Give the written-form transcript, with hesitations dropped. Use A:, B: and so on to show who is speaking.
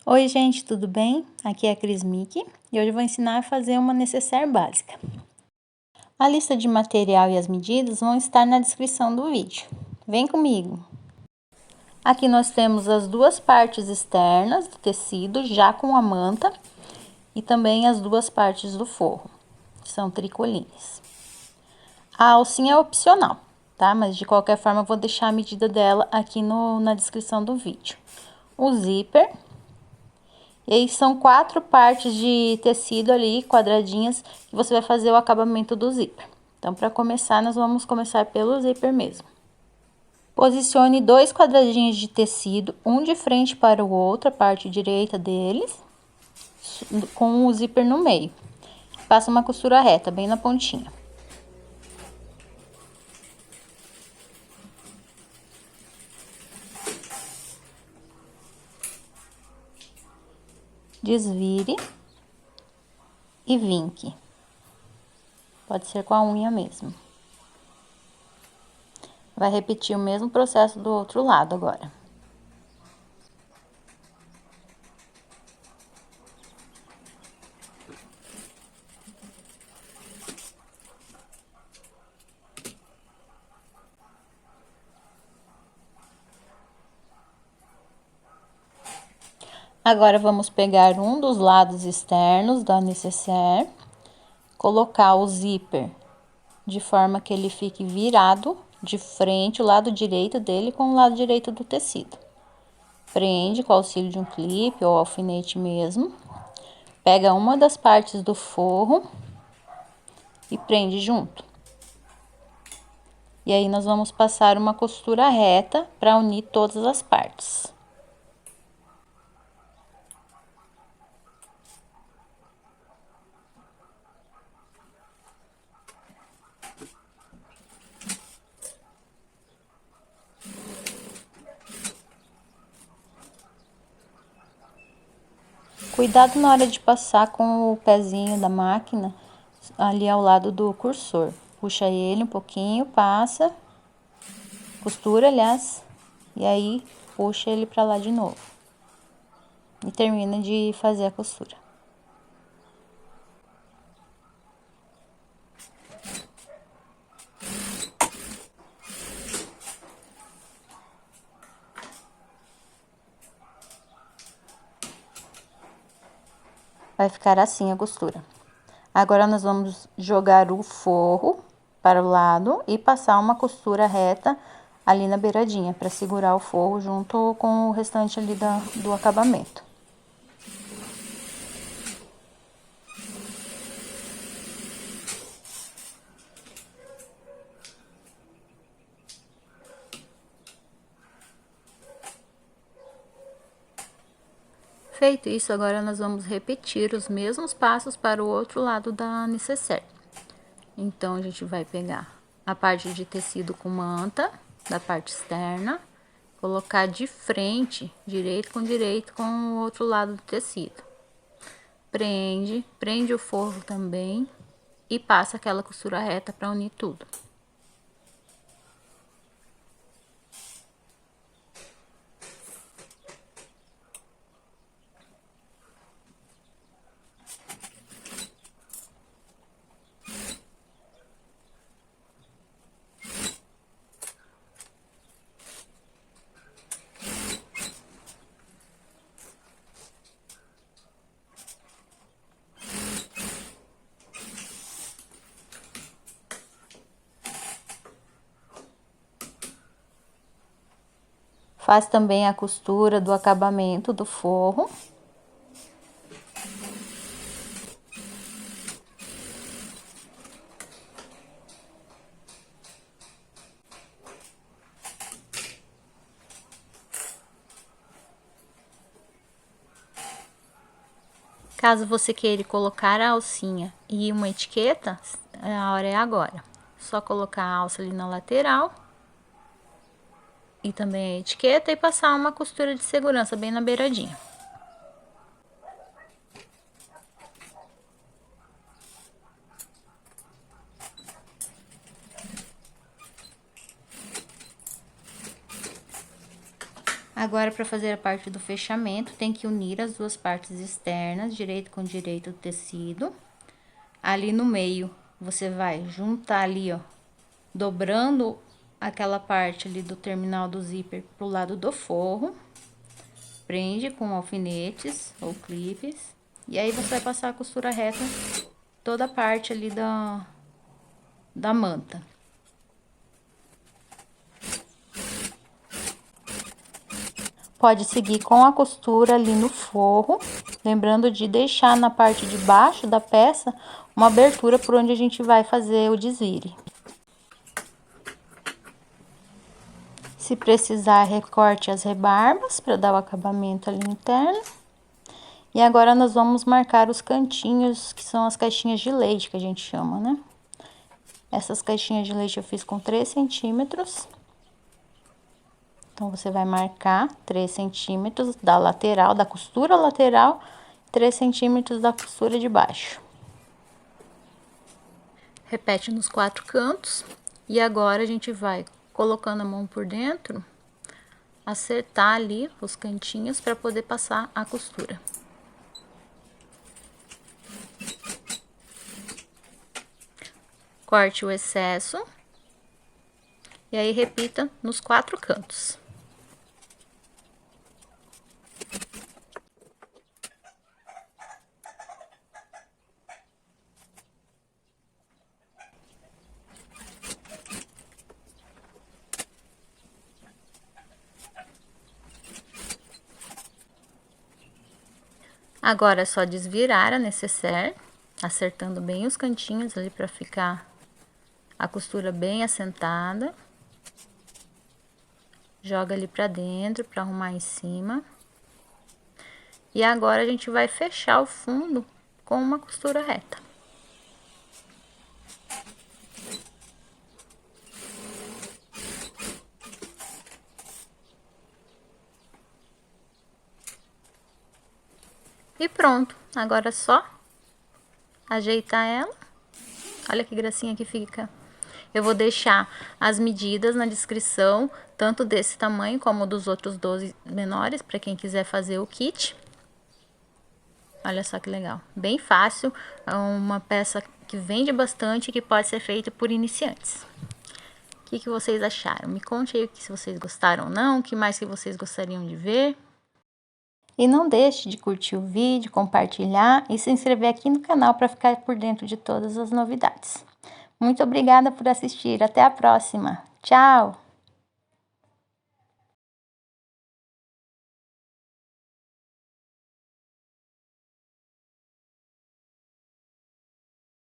A: Oi gente, tudo bem? Aqui é a Cris Miki e hoje eu vou ensinar a fazer uma necessaire básica. A lista de material e as medidas vão estar na descrição do vídeo. Vem comigo! Aqui nós temos as duas partes externas do tecido já com a manta e também as duas partes do forro, que são tricolinhas. A alcinha é opcional, tá? Mas de qualquer forma eu vou deixar a medida dela aqui na descrição do vídeo. O zíper. E aí, são 4 partes de tecido ali, quadradinhas, que você vai fazer o acabamento do zíper. Então, para começar, nós vamos começar pelo zíper mesmo. Posicione 2 quadradinhos de tecido, um de frente para o outro, a parte direita deles, com o zíper no meio. Faça uma costura reta, bem na pontinha. Desvire e vinque. Pode ser com a unha mesmo. Vai repetir o mesmo processo do outro lado agora. Agora, vamos pegar um dos lados externos da necessaire, colocar o zíper de forma que ele fique virado de frente, o lado direito dele com o lado direito do tecido. Prende com o auxílio de um clipe ou alfinete mesmo. Pega uma das partes do forro e prende junto. E aí, nós vamos passar uma costura reta para unir todas as partes. Cuidado na hora de passar com o pezinho da máquina ali ao lado do cursor. Puxa ele um pouquinho, passa, costura, aliás, e aí puxa ele pra lá de novo. E termina de fazer a costura. Vai ficar assim a costura. Agora, nós vamos jogar o forro para o lado e passar uma costura reta ali na beiradinha, para segurar o forro junto com o restante ali do acabamento. Feito isso, agora nós vamos repetir os mesmos passos para o outro lado da necessaire. Então, a gente vai pegar a parte de tecido com manta, da parte externa, colocar de frente, direito com o outro lado do tecido. Prende o forro também e passa aquela costura reta para unir tudo. Faz também a costura do acabamento do forro. Caso você queira colocar a alcinha e uma etiqueta, a hora é agora. Só colocar a alça ali na lateral e também a etiqueta e passar uma costura de segurança bem na beiradinha. Agora, para fazer a parte do fechamento, tem que unir as duas partes externas, direito com direito do tecido. Ali no meio, você vai juntar ali, ó, dobrando aquela parte ali do terminal do zíper pro lado do forro. Prende com alfinetes ou clipes. E aí, você vai passar a costura reta toda a parte ali da manta. Pode seguir com a costura ali no forro, lembrando de deixar na parte de baixo da peça uma abertura por onde a gente vai fazer o desvire. Se precisar, recorte as rebarbas para dar o acabamento ali interno. E agora nós vamos marcar os cantinhos, que são as caixinhas de leite, que a gente chama, né? Essas caixinhas de leite eu fiz com 3 centímetros. Então, você vai marcar 3 centímetros da lateral, da costura lateral, 3 centímetros da costura de baixo. Repete nos 4 cantos. E agora, a gente vai colocando a mão por dentro, acertar ali os cantinhos para poder passar a costura. Corte o excesso. E aí, repita nos 4 cantos. Agora é só desvirar a nécessaire, acertando bem os cantinhos ali para ficar a costura bem assentada. Joga ali pra dentro para arrumar em cima. E agora a gente vai fechar o fundo com uma costura reta. E pronto, agora é só ajeitar ela. Olha que gracinha que fica. Eu vou deixar as medidas na descrição, tanto desse tamanho como dos outros 12 menores, para quem quiser fazer o kit. Olha só que legal, bem fácil, é uma peça que vende bastante e que pode ser feita por iniciantes. O que vocês acharam? Me conte aí se vocês gostaram ou não, o que mais que vocês gostariam de ver. E não deixe de curtir o vídeo, compartilhar e se inscrever aqui no canal para ficar por dentro de todas as novidades. Muito obrigada por assistir. Até a próxima. Tchau!